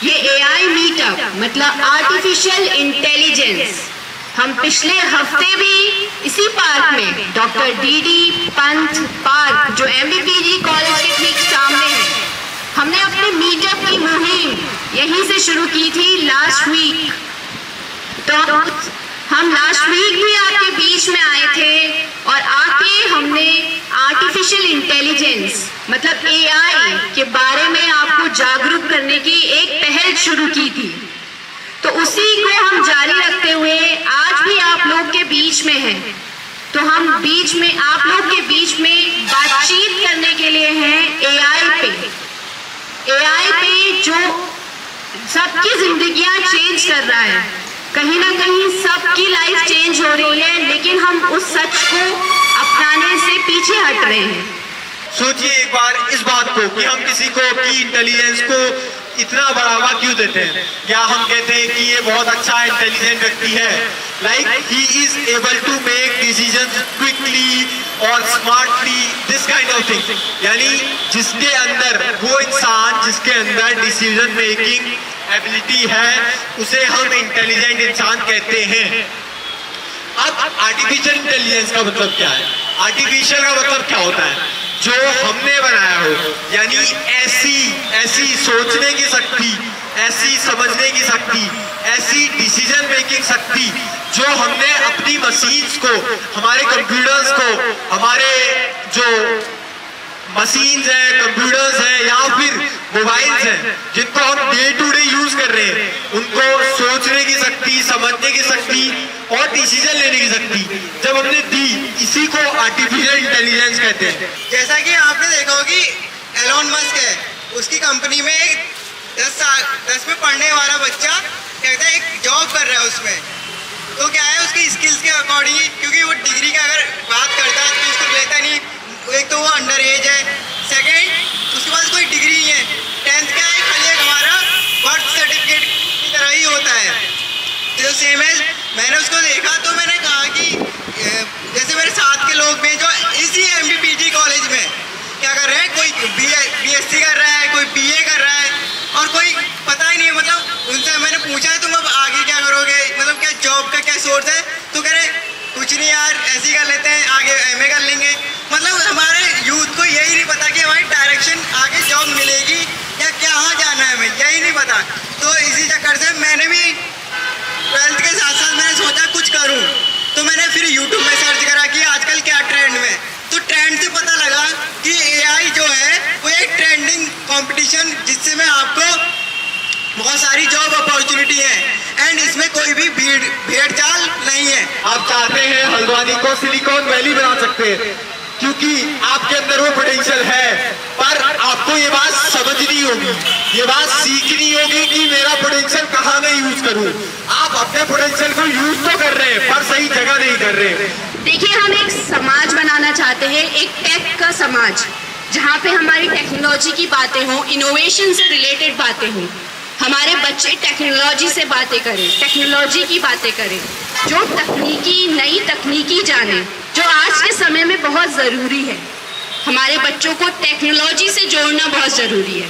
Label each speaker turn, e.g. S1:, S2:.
S1: ये AI meetup मतलब artificial intelligence हम पिछले हफ्ते भी इसी पार्क में डॉक्टर डीडी पंत पार्क जो एमबीपीजी कॉलेज के ठीक सामने है, हमने अपने मीटअप की मुहिम यहीं से शुरू की थी लास्ट वीक। तो हम लास्ट वीक भी आपके बीच में आए थे और आके हमने आर्टिफिशियल इंटेलिजेंस मतलब एआई के बारे में आपको जागरूक करने की एक पहल शुरू की थी। तो उसी को हम जारी रखते हुए आज भी आप लोग के बीच में हैं। तो हम बीच में आप लोग के बीच में बातचीत करने के लिए हैं एआई पे जो सबकी जिंदगियां चेंज कर रहा है। कहीं ना कहीं सबकी लाइफ चेंज हो रही है, लेकिन हम उस सच को अपनाने से पीछे हट रहे हैं।
S2: सोचिए एक बार इस बात को कि हम किसी को की इंटेलिजेंस को इतना बढ़ावा क्यों देते हैं, या हम कहते हैं कि ये बहुत अच्छा इंटेलिजेंट व्यक्ति है, like he is able to make decisions quickly और smartly, this kind of thing. यानी जिसके अंदर वो इंसान जिसके अंदर डिसीजन मेकिंग एबिलिटी है उसे हम इंटेलिजेंट इंसान कहते हैं। अब आर्टिफिशियल इंटेलिजेंस का मतलब क्या है? आर्टिफिशियल का मतलब क्या होता है? जो हमने बनाया हो, यानी ऐसी सोचने की शक्ति, ऐसी समझने की शक्ति, ऐसी डिसीजन मेकिंग शक्ति जो हमने अपनी मशीन्स को, हमारे कंप्यूटर्स को, हमारे जो मशीन्स हैं, कंप्यूटर्स हैं या फिर मोबाइल्स हैं जिनको हम डे टू डे यूज कर रहे हैं, उनको सोचने की शक्ति, समझने की शक्ति और डिसीजन लेने की शक्ति जब हमने दी, इसी को आर्टिफिशियल इंटेलिजेंस कहते हैं।
S3: जैसा कि आपने देखा होगा कि एलोन मस्क है, उसकी कंपनी में एक 10 में पढ़ने वाला बच्चा कहता है एक जॉब कर रहा है उसमें। तो क्या है उसकी स्किल्स के अकॉर्डिंग, क्योंकि वो डिग्री का अगर बात करता है तो उसको लेता नहीं, एक तो वो अंडर एज है, सेकेंड उसके पास कोई डिग्री नहीं है, 10th क्या है खाली एक हमारा बर्थ सर्टिफिकेट की तरह ही होता है। तो सेम है, मैंने उसको देखा तो मैंने कहा कि जैसे मेरे साथ के लोग में जो इसी एमबीपीजी कॉलेज में क्या कर रहे हैं, कोई बीएससी कर रहा है, कोई बीए कर रहा है और कोई पता ही नहीं है। मतलब उनसे मैंने पूछा है तुम अब आगे क्या करोगे, मतलब क्या जॉब का क्या सोर्स है, तो कह रहे कुछ नहीं यार ऐसे ही कर लेते हैं, आगे एमए कर लेंगे। मतलब हमारे यूथ को यही नहीं पता कि हमारी डायरेक्शन आगे जॉब मिलेगी या कहाँ जाना है, हमें यही नहीं पता। तो इसी चक्कर से मैंने भी 12th के साथ साथ मैंने सोचा कुछ करूं, तो मैंने फिर यूट्यूब में सर्च करा कि आजकल क्या ट्रेंड में, तो ट्रेंड से पता लगा कि एआई जो है वो एक ट्रेंडिंग कंपटीशन जिससे मैं आपको बहुत सारी जॉब अपॉर्चुनिटी है एंड इसमें कोई भी भेड़ चाल नहीं है।
S2: आप चाहते हैं हल्द्वानी को सिलिकॉन वैली बना सकते हैं क्योंकि आपके अंदर वो पोटेंशियल है, पर आपको ये बात समझनी होगी, ये बात सीखनी होगी कि मेरा पोटेंशियल कहाँ मैं यूज करूँ। आप अपने पोटेंशियल को यूज तो कर रहे हैं पर सही जगह नहीं कर रहे।
S1: देखिए, हम एक समाज बनाना चाहते हैं, एक टेक का समाज, जहाँ पे हमारी टेक्नोलॉजी की बातें हों, इनोवेशन से रिलेटेड बातें हों, हमारे बच्चे टेक्नोलॉजी से बातें करें, टेक्नोलॉजी की बातें करें, जो नई तकनीकी जाने, जो आज के समय में बहुत ज़रूरी है। हमारे बच्चों को टेक्नोलॉजी से जोड़ना बहुत ज़रूरी है।